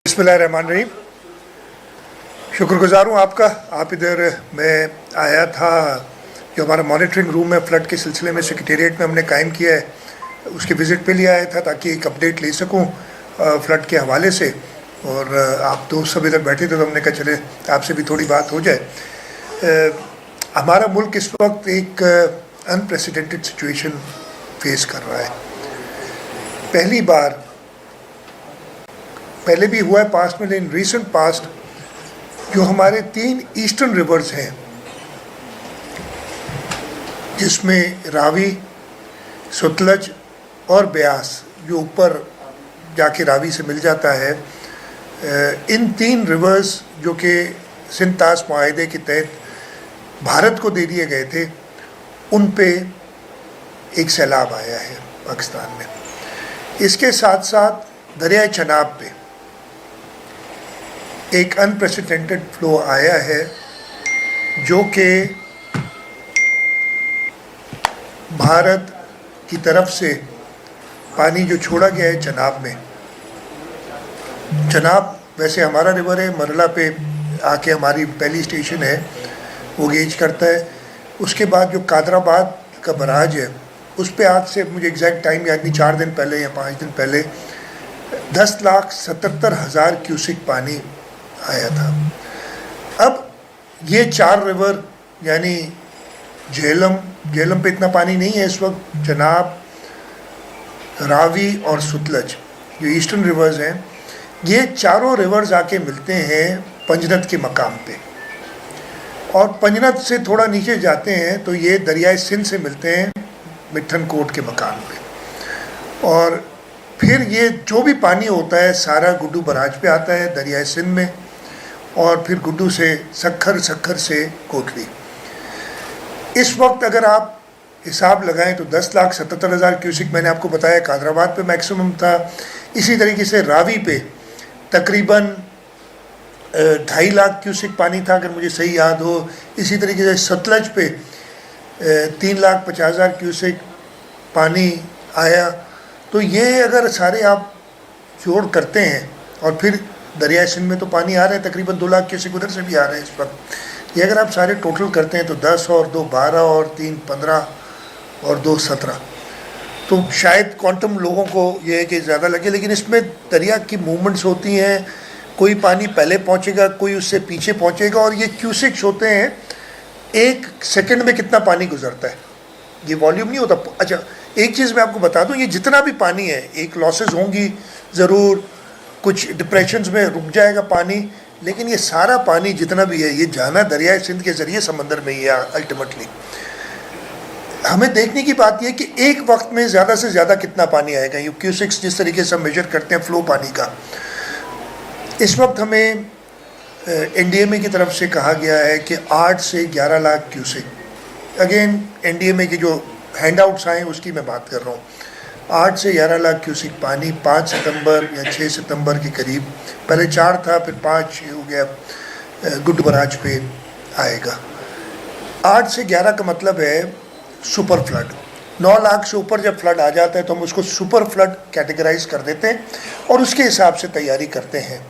बिस्मिल्लाहिर्रहमानिर्रहीम। शुक्रगुजार हूँ आपका। आप इधर मैं आया था, जो हमारा मॉनिटरिंग रूम है फ्लड के सिलसिले में सेक्रेटेरिएट में हमने कायम किया है, उसके विज़िट पे लिए आया था ताकि एक अपडेट ले सकूँ फ्लड के हवाले से। और आप दोस्त सब इधर बैठे थे तो हमने कहा चले आपसे भी थोड़ी बात हो जाए। हमारा मुल्क इस वक्त एक अनप्रेसिडेंटेड सिचुएशन फेस कर रहा है। पहली बार, पहले भी हुआ है पास्ट में, लेकिन रिसेंट पास्ट जो हमारे 3 ईस्टर्न रिवर्स हैं, जिसमें रावी, सतलज और ब्यास, जो ऊपर जाके रावी से मिल जाता है, इन 3 रिवर्स जो कि सिंध-ताश मुआहदे के तहत भारत को दे दिए गए थे, उन पे एक सैलाब आया है पाकिस्तान में। इसके साथ साथ दरियाए चनाब पे एक अनप्रेसिडेंटेड फ्लो आया है, जो कि भारत की तरफ से पानी जो छोड़ा गया है चनाब में। चनाब वैसे हमारा रिवर है, मरला पे आके हमारी पहली स्टेशन है, वो गेज करता है। उसके बाद जो कादराबाद का बराज है, उस पे आज से मुझे एग्जैक्ट टाइम याद नहीं, 4 दिन पहले या 5 दिन पहले 10,77,000 क्यूसिक पानी आया था। अब ये 4 रिवर यानी झेलम पे इतना पानी नहीं है इस वक्त, चनाब, रावी और सतलज जो ईस्टर्न रिवर्स हैं, ये चारों रिवर्स आके मिलते हैं पंजनद के मकाम पे, और पंजनद से थोड़ा नीचे जाते हैं तो ये दरियाए सिंध से मिलते हैं मिठन कोट के मकाम पे। और फिर ये जो भी पानी होता है सारा गुड्डू बराज पे आता है दरियाए सिंध में, और फिर गुड्डू से सखर से कोटली। इस वक्त अगर आप हिसाब लगाएं तो 10,77,000 क्यूसिक मैंने आपको बताया कादराबाद पे मैक्सिमम था। इसी तरीके से रावी पे तकरीबन 2.5 लाख क्यूसिक पानी था अगर मुझे सही याद हो। इसी तरीके से सतलज पे 3,50,000 क्यूसिक पानी आया। तो ये अगर सारे आप जोड़ करते हैं, और फिर दरिया सिंध में तो पानी आ रहा है तकरीबन 2 लाख क्यूसिक, उधर से भी आ रहा है इस वक्त। ये अगर आप सारे टोटल करते हैं तो 10 और 2 12 और 3 15 और 2 17, तो शायद क्वांटम लोगों को ये है कि ज़्यादा लगे, लेकिन इसमें दरिया की मूवमेंट्स होती हैं। कोई पानी पहले पहुंचेगा, कोई उससे पीछे पहुंचेगा, और ये क्यूसिक्स होते हैं 1 सेकंड में कितना पानी गुजरता है, ये वॉल्यूम नहीं होता। अच्छा, एक चीज़ मैं आपको बता दूं, ये जितना भी पानी है, एक लॉसेस होंगी ज़रूर, कुछ डिप्रेशंस में रुक जाएगा पानी, लेकिन ये सारा पानी जितना भी है ये जाना दरियाए सिंध के ज़रिए समंदर में ही है। अल्टीमेटली हमें देखने की बात यह कि एक वक्त में ज़्यादा से ज़्यादा कितना पानी आएगा। ये क्यूसिक्स जिस तरीके से हम मेजर करते हैं फ्लो पानी का, इस वक्त हमें एनडीएमए की तरफ से कहा गया है कि 8 से 11 लाख क्यूसिक। अगेन एनडीएमए की जो हैंड आउट्स आए उसकी मैं बात कर रहा हूँ। 8 से 11 लाख क्यूसिक पानी 5 सितंबर या 6 सितंबर के करीब, पहले 4 था फिर 5 हो गया, गुड्डू बराज पे आएगा। 8 से 11 का मतलब है सुपर फ्लड। 9 लाख से ऊपर जब फ्लड आ जाता है तो हम उसको सुपर फ्लड कैटेगराइज कर देते हैं और उसके हिसाब से तैयारी करते हैं।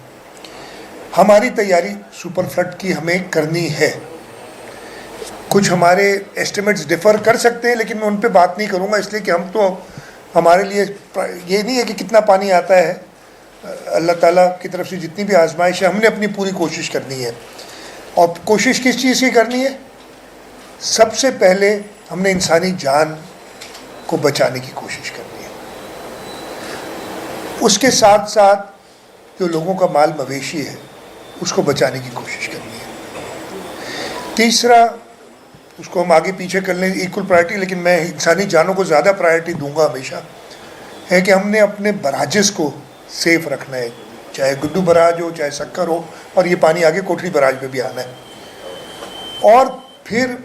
हमारी तैयारी सुपर फ्लड की हमें करनी है। कुछ हमारे एस्टिमेट्स डिफ़र कर सकते हैं, लेकिन मैं उन पे बात नहीं करूँगा, इसलिए कि हम तो, हमारे लिए ये नहीं है कि कितना पानी आता है। अल्लाह ताला की तरफ से जितनी भी आजमाइश है, हमने अपनी पूरी कोशिश करनी है। और कोशिश किस चीज़ की करनी है? सबसे पहले हमने इंसानी जान को बचाने की कोशिश करनी है। उसके साथ साथ जो लोगों का माल मवेशी है उसको बचाने की कोशिश करनी है। तीसरा, उसको हम आगे पीछे कर लें इक्वल प्रायोरिटी, लेकिन मैं इंसानी जानों को ज़्यादा प्रायोरिटी दूंगा हमेशा, है कि हमने अपने बराजेस को सेफ रखना है, चाहे गुड्डू बराज हो चाहे सक्कर हो, और ये पानी आगे कोटली बराज में भी आना है। और फिर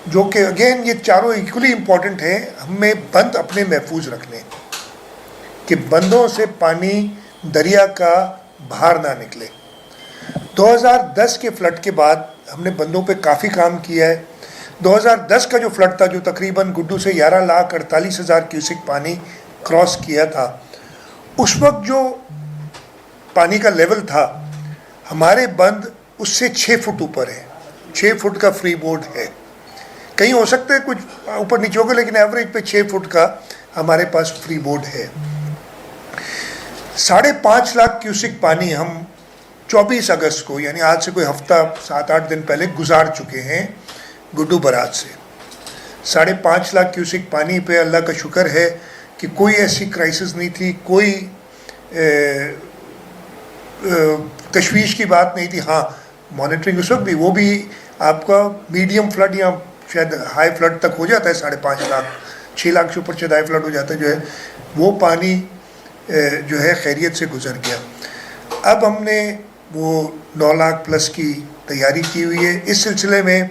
जो कि अगेन ये चारों इक्वली इम्पॉर्टेंट है, हमें बंद अपने महफूज रखने, कि बंदों से पानी दरिया का बाहर ना निकले। 2010 के फ्लड के बाद हमने बंदों पे काफ़ी काम किया है। 2010 का जो फ्लड था, जो तकरीबन गुड्डू से 11,48,000 क्यूसिक पानी क्रॉस किया था, उस वक्त जो पानी का लेवल था, हमारे बंद उससे 6 फुट ऊपर है, 6 फुट का फ्री बोर्ड है। कहीं हो सकता है कुछ ऊपर नीचे होगा, लेकिन एवरेज पे 6 फुट का हमारे पास फ्री बोर्ड है। 5.5 लाख क्यूसिक पानी हम 24 अगस्त को, यानी आज से कोई हफ्ता 7-8 दिन पहले गुजार चुके हैं गुड्डू बराज से। 5.5 लाख क्यूसिक पानी पे अल्लाह का शुक्र है कि कोई ऐसी क्राइसिस नहीं थी, कोई तशवीश की बात नहीं थी। हाँ, मॉनिटरिंग उस वक्त भी, वो भी आपका मीडियम फ्लड या शायद हाई फ्लड तक हो जाता है। 5.5 लाख, 6 लाख से ऊपर शायद हाई फ्लड हो जाता है, जो है वो पानी जो है खैरियत से गुजर गया। अब हमने वो 9 लाख प्लस की तैयारी की हुई है। इस सिलसिले में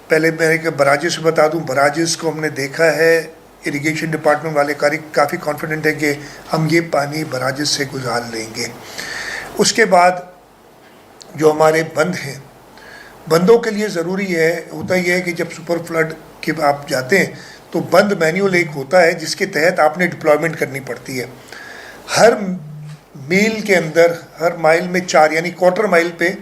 पहले मेरे बराजेस से बता दूं, बराजेस को हमने देखा है, इरिगेशन डिपार्टमेंट वाले काफ़ी कॉन्फिडेंट है कि हम ये पानी बराजेस से गुजार लेंगे। उसके बाद जो हमारे बंद हैं, बंदों के लिए ज़रूरी है, होता यह है कि जब सुपर फ्लड के आप जाते हैं तो बंद मैनुअल एक होता है जिसके तहत आपने डिप्लॉयमेंट करनी पड़ती है। हर मील के अंदर, हर माइल में 4, यानी क्वार्टर माइल पे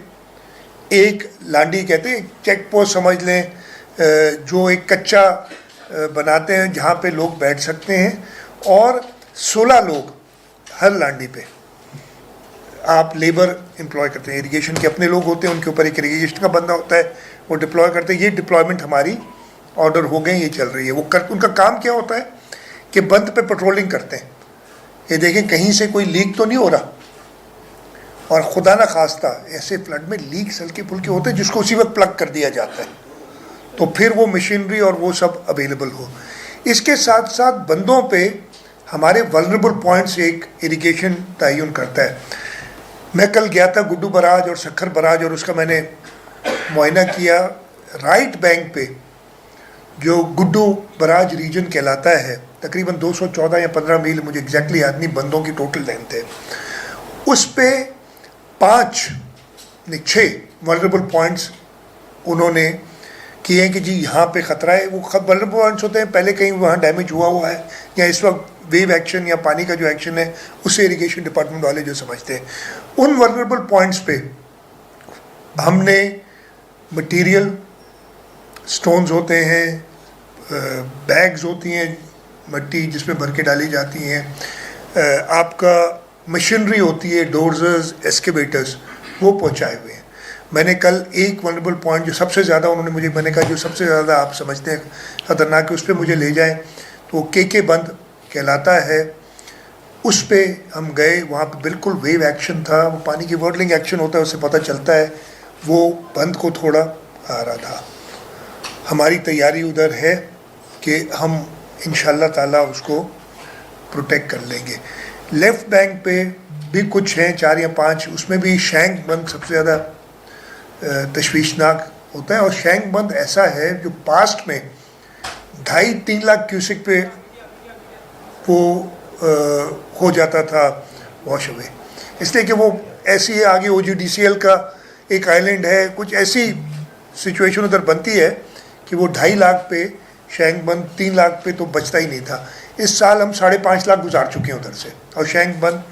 एक लांडी कहते हैं, चेक पोस्ट समझ लें, जो एक कच्चा बनाते हैं जहाँ पे लोग बैठ सकते हैं, और 16 लोग हर लांडी पे आप लेबर एम्प्लॉय करते हैं। इरिगेशन के अपने लोग होते हैं, उनके ऊपर एक इरिगेशन का बंदा होता है, वो डिप्लॉय करते हैं। ये डिप्लॉयमेंट हमारी ऑर्डर हो गए, ये चल रही है। उनका काम क्या होता है कि बंद पे पेट्रोलिंग करते हैं, ये देखें कहीं से कोई लीक तो नहीं हो रहा, और खुदा ना खास्ता ऐसे फ्लड में लीक्स हल्के फुल्के होते हैं जिसको उसी वक्त प्लग कर दिया जाता है, तो फिर वो मशीनरी और वो सब अवेलेबल हो। इसके साथ साथ बंदों पे हमारे वल्नरेबल पॉइंट्स एक इरिगेशन तयन करता है। मैं कल गया था गुड्डू बराज और सखर बराज, और उसका मैंने मुआयना किया। राइट बैंक पे जो गुड्डू बराज रीजन कहलाता है, तकरीबन 214 या 15 मील, मुझे एग्जैक्टली याद नहीं, बंदों की टोटल लेंथ है। उस पे 6 वल्नरेबल पॉइंट्स उन्होंने किए हैं कि जी यहाँ पे ख़तरा है। वो वल्नरेबल पॉइंट्स होते हैं, पहले कहीं वहाँ डैमेज हुआ है, या इस वक्त वेव एक्शन या पानी का जो एक्शन है उससे इरिगेशन डिपार्टमेंट वाले जो समझते हैं। उन वल्नरेबल पॉइंट्स पे हमने मटेरियल, स्टोन्स होते हैं, बैग्स होती हैं मट्टी जिसमें भर के डाली जाती हैं, आपका मशीनरी होती है, डोर्जर्स, एस्केवेटर्स, वो पहुंचाए हुए हैं। मैंने कल एक वल्नरेबल पॉइंट जो सबसे ज़्यादा उन्होंने मुझे, मैंने कहा जो सबसे ज़्यादा आप समझते हैं ख़तरनाक है, उस पर मुझे ले जाएं, तो वो के बंद कहलाता है। उस पे हम गए, वहाँ पे बिल्कुल वेव एक्शन था, वो पानी की वर्डलिंग एक्शन होता है, उससे पता चलता है वो बंद को थोड़ा आ रहा था। हमारी तैयारी उधर है कि हम इंशाल्लाह ताला उसको प्रोटेक्ट कर लेंगे। लेफ़्ट बैंक पे भी कुछ हैं, 4 या 5, उसमें भी शैंक बंद सबसे ज़्यादा तशवीशनाक होता है। और शैंक बंद ऐसा है जो पास्ट में 2.5-3 लाख क्यूसिक पे वो हो जाता था वॉश अवे, इसलिए कि वो ऐसी है, आगे OGDCL का एक आइलैंड है, कुछ ऐसी सिचुएशन उधर बनती है कि वो 2.5 लाख पे शैंक बंद, 3 लाख पे तो बचता ही नहीं था। इस साल हम 5.5 लाख गुजार चुके हैं उधर से, और शैंक बंद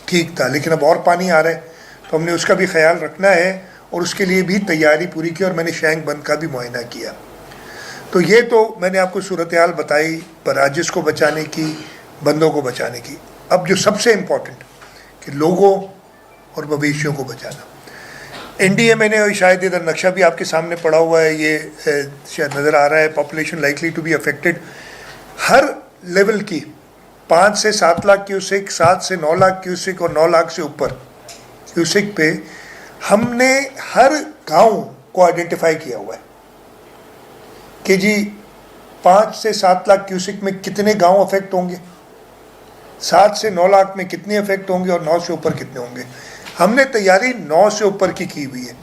ठीक था, लेकिन अब और पानी आ रहा है तो हमने उसका भी ख्याल रखना है, और उसके लिए भी तैयारी पूरी की, और मैंने शैंक बंद का भी मुआयना किया। तो ये तो मैंने आपको सूरत हाल बताई बराजिस को बचाने की, बंदों को बचाने की। अब जो सबसे इम्पोर्टेंट कि लोगों और मवेशियों को बचाना, NDMA ने, शायद इधर नक्शा भी आपके सामने पड़ा हुआ है, ये शायद नज़र आ रहा है, population likely to be affected, हर लेवल की 5 से 7 लाख क्यूसिक, 7 से 9 लाख क्यूसिक, और 9 लाख से ऊपर क्यूसिक पे हमने हर गांव को आइडेंटिफाई किया हुआ है कि जी 5 से 7 लाख क्यूसिक में कितने गांव अफेक्ट होंगे, 7 से 9 लाख में कितने अफेक्ट होंगे, और 9 से ऊपर कितने होंगे। हमने तैयारी 9 से ऊपर की हुई है।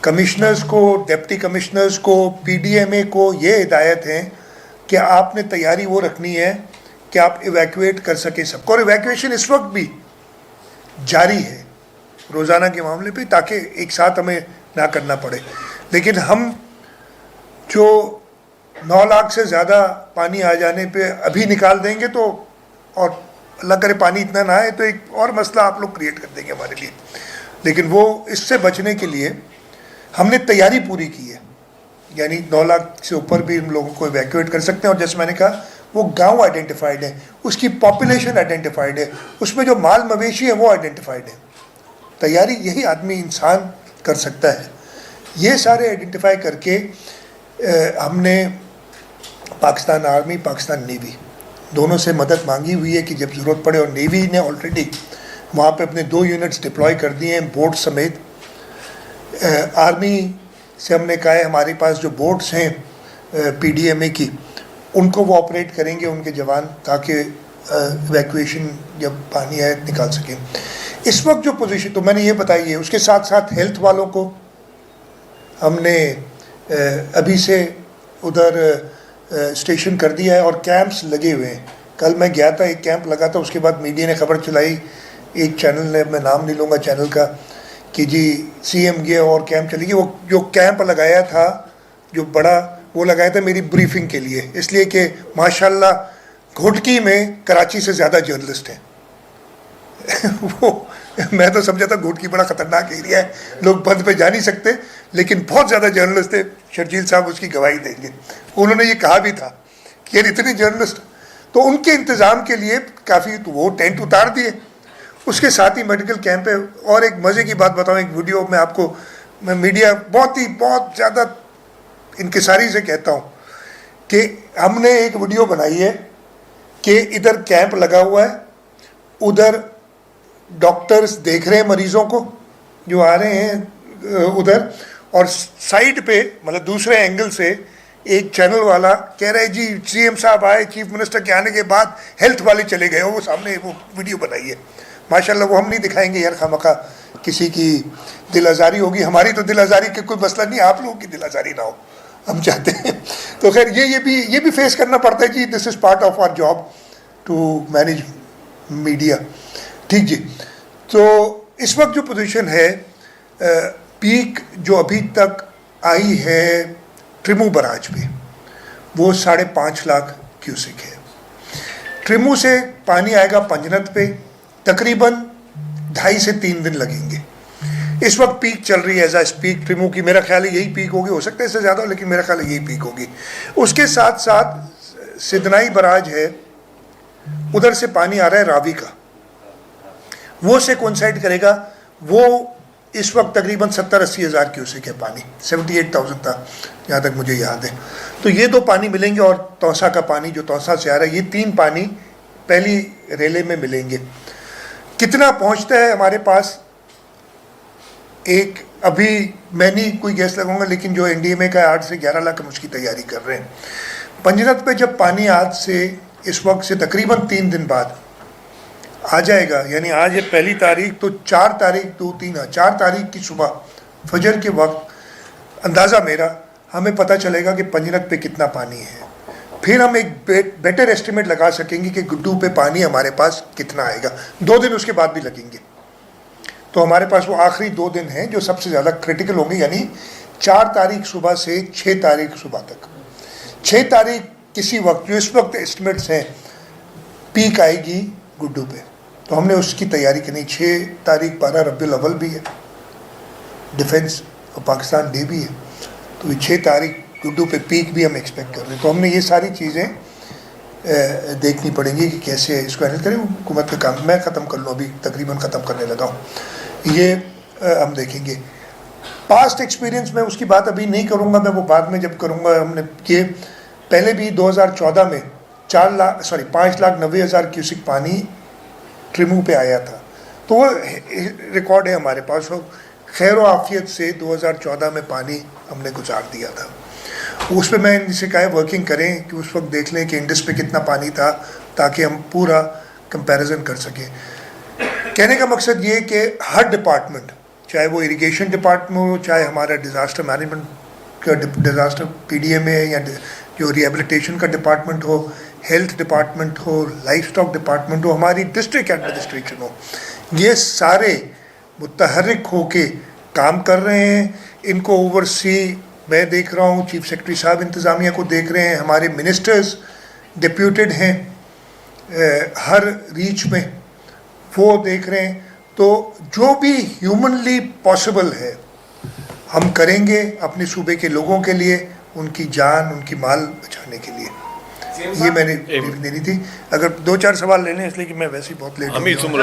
कमिश्नर्स को, डिप्टी कमिश्नर्स को, PDMA को ये हिदायत है कि आपने तैयारी वो रखनी है कि आप इवैक्यूएट कर सकें सबको, और इवैक्यूएशन इस वक्त भी जारी है रोज़ाना के मामले पे, ताकि एक साथ हमें ना करना पड़े। लेकिन हम जो 9 लाख से ज़्यादा पानी आ जाने पे अभी निकाल देंगे तो और अल्लाह करे पानी इतना ना आए तो एक और मसला आप लोग क्रिएट कर देंगे हमारे लिए। लेकिन वो इससे बचने के लिए हमने तैयारी पूरी की है, यानी 9 लाख से ऊपर भी हम लोगों को इवैक्यूएट कर सकते हैं। और जैसे मैंने कहा, वो गांव आइडेंटिफाइड है, उसकी पॉपुलेशन आइडेंटिफाइड है, उसमें जो माल मवेशी है वो आइडेंटिफाइड है। तैयारी यही आदमी इंसान कर सकता है। ये सारे आइडेंटिफाई करके हमने पाकिस्तान आर्मी, पाकिस्तान नेवी दोनों से मदद मांगी हुई है कि जब ज़रूरत पड़े, और नेवी ने ऑलरेडी वहाँ पे अपने 2 यूनिट्स डिप्लॉय कर दिए हैं बोट समेत। आर्मी से हमने कहा है हमारे पास जो बोट्स हैं PDMA की, उनको वो ऑपरेट करेंगे उनके जवान, ताकि इवैक्यूएशन जब पानी आए निकाल सकें। इस वक्त जो पोजीशन तो मैंने ये बताई है, उसके साथ साथ हेल्थ वालों को हमने अभी से उधर स्टेशन कर दिया है और कैंप्स लगे हुए हैं। कल मैं गया था, एक कैंप लगा था, उसके बाद मीडिया ने खबर चलाई, एक चैनल ने, मैं नाम नहीं लूँगा चैनल का, कि जी CM गया और कैंप चली गई। वो जो कैंप लगाया था जो बड़ा, वो लगाया था मेरी ब्रीफिंग के लिए, इसलिए कि माशाल्लाह घुटकी में कराची से ज़्यादा जर्नलिस्ट हैं। वो मैं तो समझा था घुटकी बड़ा ख़तरनाक एरिया है, लोग बंद पे जा नहीं सकते, लेकिन बहुत ज़्यादा जर्नलिस्ट थे। शर्जील साहब उसकी गवाही देंगे। उन्होंने ये कहा भी था कि यार इतने जर्नलिस्ट, तो उनके इंतज़ाम के लिए काफ़ी, तो वो टेंट उतार दिए। उसके साथ ही मेडिकल कैंप है। और एक मज़े की बात बताऊँ, एक वीडियो में आपको, मैं मीडिया बहुत ज़्यादा इंकिसारी से कहता हूँ कि हमने एक वीडियो बनाई है कि इधर कैंप लगा हुआ है, उधर डॉक्टर्स देख रहे हैं मरीज़ों को जो आ रहे हैं उधर, और साइड पे मतलब दूसरे एंगल से एक चैनल वाला कह रहा है जी CM साहब आए, चीफ मिनिस्टर के आने के बाद हेल्थ वाले चले गए। वो सामने वो वीडियो बनाई है माशाल्लाह। वो हम नहीं दिखाएंगे यार, खामखा किसी की दिल आज़ारी होगी। हमारी तो दिल आज़ारी का कोई मसला नहीं, आप लोगों की दिल आज़ारी ना हो, हम चाहते हैं। तो खैर ये भी फेस करना पड़ता है जी, this is part of our job to manage media. ठीक जी। तो इस वक्त जो पोजीशन है, पीक जो अभी तक आई है ट्रिमू बराज पे, वो 5.5 लाख क्यूसिक है। ट्रिमू से पानी आएगा पंजनत पे, तकरीबन 2.5 से 3 दिन लगेंगे। इस वक्त पीक चल रही है, एज पीक ट्रिमू की, मेरा ख्याल है यही पीक होगी, हो सकता है इससे ज़्यादा, लेकिन मेरा ख्याल है यही पीक होगी। उसके साथ साथ सिदनाई बराज है, उधर से पानी आ रहा है रावी का, वो से कोइंसाइड करेगा। वो इस वक्त तकरीबन 70-80 हज़ार क्यूसेक है पानी, 78,000 था जहाँ तक मुझे याद है। तो ये 2 पानी मिलेंगे, और तौसा का पानी जो तौसा से आ रहा है, ये 3 पानी पहली रेले में मिलेंगे। कितना पहुँचता है हमारे पास, एक अभी मैं नहीं कोई गैस लगाऊंगा, लेकिन जो NDMA का 8 से 11 लाख हम उसकी तैयारी कर रहे हैं। पंजनत पे जब पानी आज से, इस वक्त से तकरीबन 3 दिन बाद आ जाएगा, यानी आज है 1 तारीख, तो 4 तारीख की सुबह फजर के वक्त अंदाज़ा मेरा हमें पता चलेगा कि पंजनत पे कितना पानी है। फिर हम एक बेटर एस्टिमेट लगा सकेंगे कि गुड्डू पे पानी हमारे पास कितना आएगा। 2 दिन उसके बाद भी लगेंगे, तो हमारे पास वो आखिरी 2 दिन हैं जो सबसे ज़्यादा क्रिटिकल होंगे, यानी 4 तारीख सुबह से 6 तारीख सुबह तक। 6 तारीख किसी वक्त, जो इस वक्त एस्टिमेट्स हैं, पीक आएगी गुड्डू पे, तो हमने उसकी तैयारी करनी। 6 तारीख 12 रबीउल अव्वल भी है, डिफेंस और पाकिस्तान डे भी है, तो 6 तारीख गुड्डू पे पीक भी हम एक्सपेक्ट कर रहे हैं। तो हमने ये सारी चीज़ें देखनी पड़ेंगी कि कैसे इसको हैंडल करें। हुकूमत का काम मैं ख़त्म कर लूँ, अभी तकरीबन ख़त्म करने लगा हूँ, ये हम देखेंगे। पास्ट एक्सपीरियंस में उसकी बात अभी नहीं करूँगा, मैं वो बाद में जब करूँगा। हमने ये पहले भी 2014 में 5,90,000 क्यूसिक पानी ट्रिमू पे आया था, तो वो रिकॉर्ड है हमारे पास। वो खैर आफियत से 2014 में पानी हमने गुजार दिया था। उस पर मैं इनसे कहा वर्किंग करें कि उस वक्त देख लें कि इंडस पे कितना पानी था, ताकि हम पूरा कंपैरिजन कर सकें। कहने का मकसद ये कि हर डिपार्टमेंट, चाहे वो इरिगेशन डिपार्टमेंट हो, चाहे हमारा डिज़ास्टर मैनेजमेंट का डिज़ास्टर PDMA है, या जो रिहेबिलिटेशन का डिपार्टमेंट हो, हेल्थ डिपार्टमेंट हो, लाइफ स्टॉक डिपार्टमेंट हो, हमारी डिस्ट्रिक्ट एडमिनिस्ट्रेशन हो, ये सारे मुतहर्रिक होके काम कर रहे हैं। इनको ओवरसी मैं देख रहा हूँ, चीफ सेक्रेटरी साहब इंतज़ामिया को देख रहे हैं, हमारे मिनिस्टर्स डिप्यूटेड हैं, हर रीच में वो देख रहे हैं। तो जो भी ह्यूमनली पॉसिबल है हम करेंगे अपने सूबे के लोगों के लिए, उनकी जान उनकी माल बचाने के लिए। ये मैंने देनी थी। अगर 2-4 सवाल ले लें, इसलिए कि मैं वैसे ही बहुत लेट हो गया हूं।